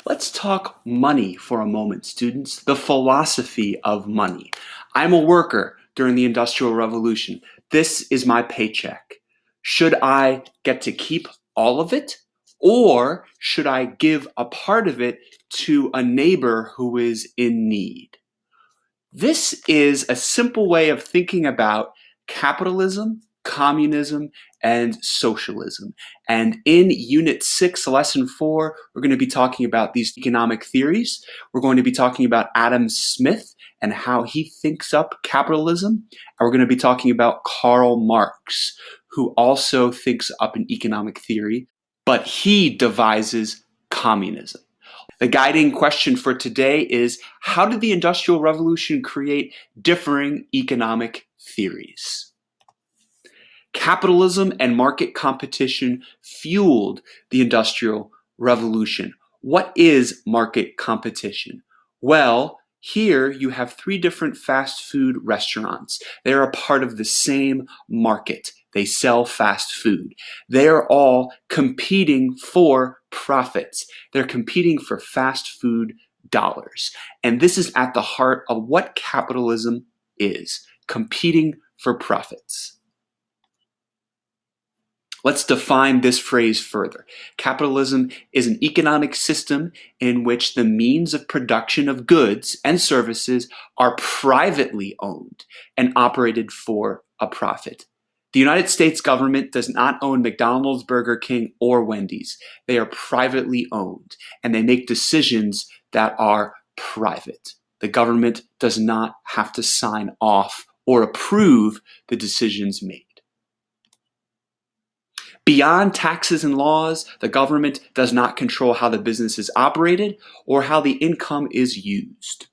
Let's talk money for a moment, students. The philosophy of money. I'm a worker during the Industrial Revolution. This is my paycheck. Should I get to keep all of it? Or should I give a part of it to a neighbor who is in need? This is a simple way of thinking about capitalism, communism, and socialism. And in Unit 6, Lesson 4, we're going to be talking about these economic theories. We're going to be talking about Adam Smith and how he thinks up capitalism. And we're going to be talking about Karl Marx, who also thinks up an economic theory, but he devises communism. The guiding question for today is, how did the Industrial Revolution create differing economic theories? Capitalism and market competition fueled the Industrial Revolution. What is market competition? Well, here you have 3 different fast food restaurants. They are a part of the same market. They sell fast food. They are all competing for profits. They're competing for fast food dollars. And this is at the heart of what capitalism is, competing for profits. Let's define this phrase further. Capitalism is an economic system in which the means of production of goods and services are privately owned and operated for a profit. The United States government does not own McDonald's, Burger King, or Wendy's. They are privately owned, and they make decisions that are private. The government does not have to sign off or approve the decisions made. Beyond taxes and laws, the government does not control how the business is operated or how the income is used.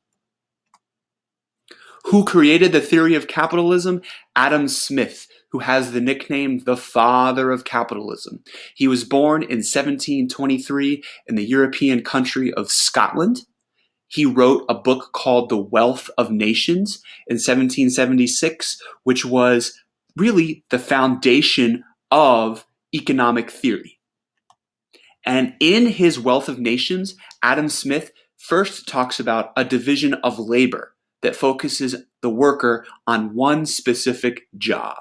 Who created the theory of capitalism? Adam Smith, who has the nickname the father of capitalism. He was born in 1723 in the European country of Scotland. He wrote a book called The Wealth of Nations in 1776, which was really the foundation of economic theory. And in his Wealth of Nations, Adam Smith first talks about a division of labor that focuses the worker on one specific job.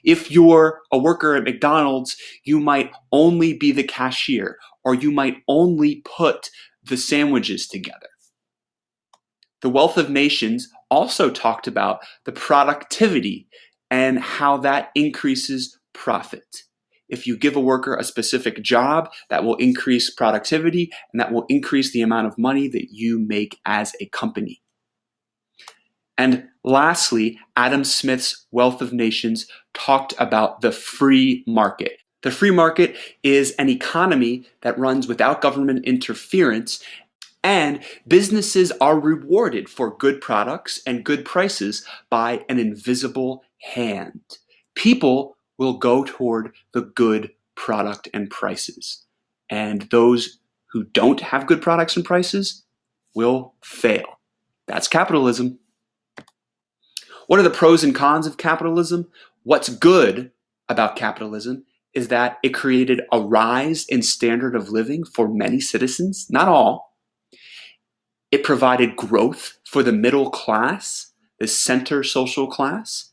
If you're a worker at McDonald's, you might only be the cashier, or you might only put the sandwiches together. The Wealth of Nations also talked about the productivity and how that increases profit. If you give a worker a specific job, that will increase productivity, and that will increase the amount of money that you make as a company. And lastly, Adam Smith's Wealth of Nations talked about the free market. The free market is an economy that runs without government interference, and businesses are rewarded for good products and good prices by an invisible hand. People will go toward the good product and prices. And those who don't have good products and prices will fail. That's capitalism. What are the pros and cons of capitalism? What's good about capitalism is that it created a rise in standard of living for many citizens, not all. It provided growth for the middle class, the center social class.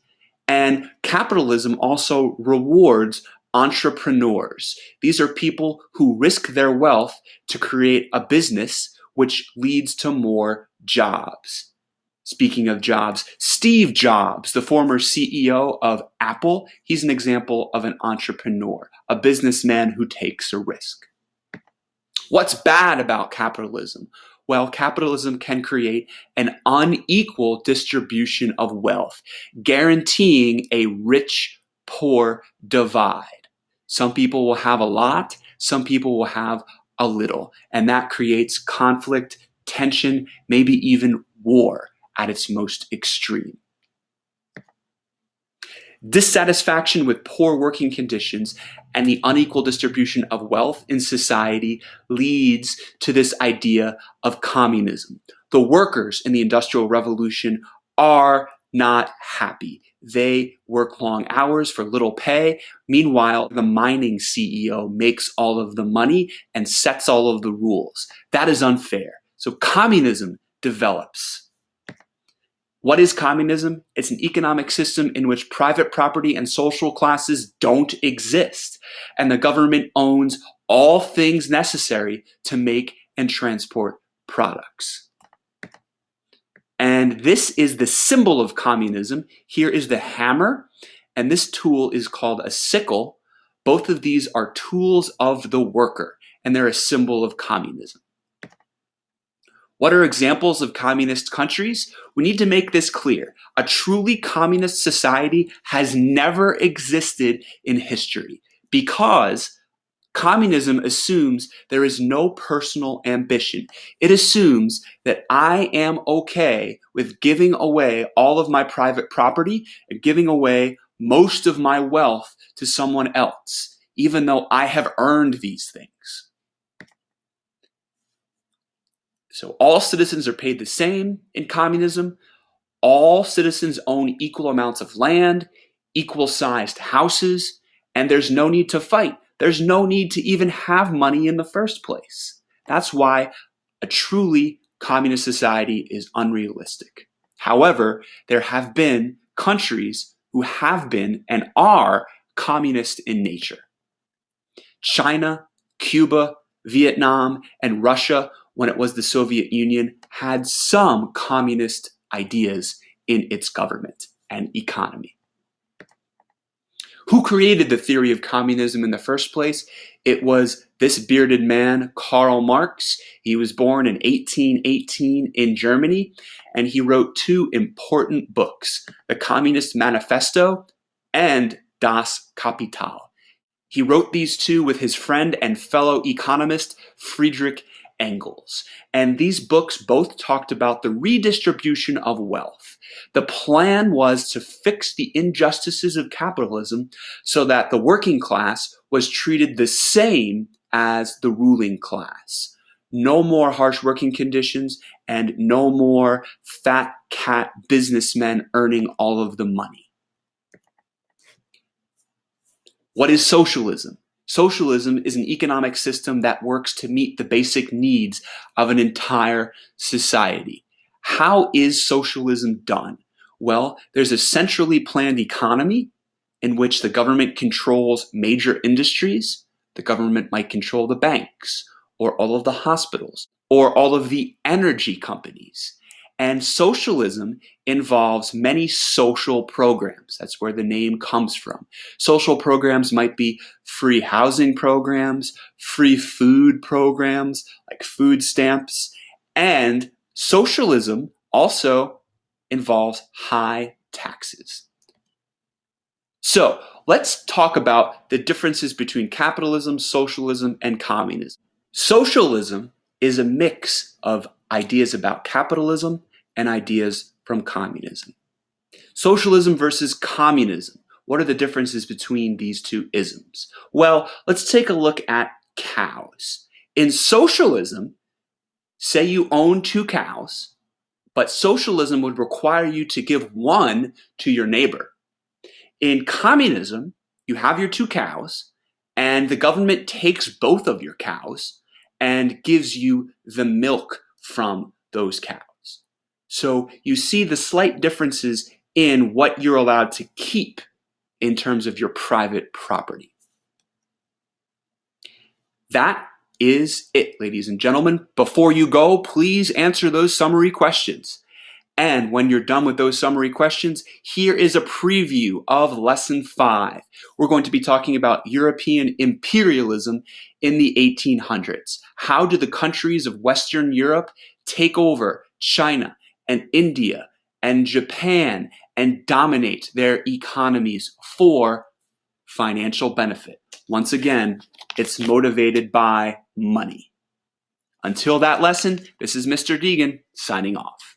And capitalism also rewards entrepreneurs. These are people who risk their wealth to create a business which leads to more jobs. Speaking of jobs, Steve Jobs, the former CEO of Apple, he's an example of an entrepreneur, a businessman who takes a risk. What's bad about capitalism? Well, capitalism can create an unequal distribution of wealth, guaranteeing a rich-poor divide. Some people will have a lot, some people will have a little, and that creates conflict, tension, maybe even war at its most extreme. Dissatisfaction with poor working conditions and the unequal distribution of wealth in society leads to this idea of communism. The workers in the Industrial Revolution are not happy. They work long hours for little pay. Meanwhile, the mining CEO makes all of the money and sets all of the rules. That is unfair. So communism develops. What is communism? It's an economic system in which private property and social classes don't exist, and the government owns all things necessary to make and transport products. And this is the symbol of communism. Here is the hammer, and this tool is called a sickle. Both of these are tools of the worker, and they're a symbol of communism. What are examples of communist countries? We need to make this clear. A truly communist society has never existed in history because communism assumes there is no personal ambition. It assumes that I am okay with giving away all of my private property and giving away most of my wealth to someone else, even though I have earned these things. So all citizens are paid the same in communism. All citizens own equal amounts of land, equal-sized houses, and there's no need to fight. There's no need to even have money in the first place. That's why a truly communist society is unrealistic. However, there have been countries who have been and are communist in nature. China, Cuba, Vietnam, and Russia, when it was the Soviet Union, had some communist ideas in its government and economy. Who created the theory of communism in the first place? It was this bearded man, Karl Marx. He was born in 1818 in Germany, and he wrote two important books, the Communist Manifesto and Das Kapital. He wrote these two with his friend and fellow economist, Friedrich Engels. And these books both talked about the redistribution of wealth. The plan was to fix the injustices of capitalism so that the working class was treated the same as the ruling class. No more harsh working conditions and no more fat cat businessmen earning all of the money. What is socialism? Socialism is an economic system that works to meet the basic needs of an entire society. How is socialism done? Well, there's a centrally planned economy in which the government controls major industries. The government might control the banks, or all of the hospitals, or all of the energy companies. And socialism involves many social programs. That's where the name comes from. Social programs might be free housing programs, free food programs like food stamps, and socialism also involves high taxes. So let's talk about the differences between capitalism, socialism, and communism. Socialism is a mix of ideas about capitalism and ideas from communism. Socialism versus communism. What are the differences between these two isms? Well, let's take a look at cows. In socialism, say you own 2 cows, but socialism would require you to give one to your neighbor. In communism, you have your 2 cows, and the government takes both of your cows and gives you the milk from those cows. So you see the slight differences in what you're allowed to keep in terms of your private property. That is it, ladies and gentlemen. Before you go, please answer those summary questions. And when you're done with those summary questions, here is a preview of Lesson 5. We're going to be talking about European imperialism in the 1800s. How do the countries of Western Europe take over China and India and Japan and dominate their economies for financial benefit? Once again, it's motivated by money. Until that lesson, this is Mr. Deegan signing off.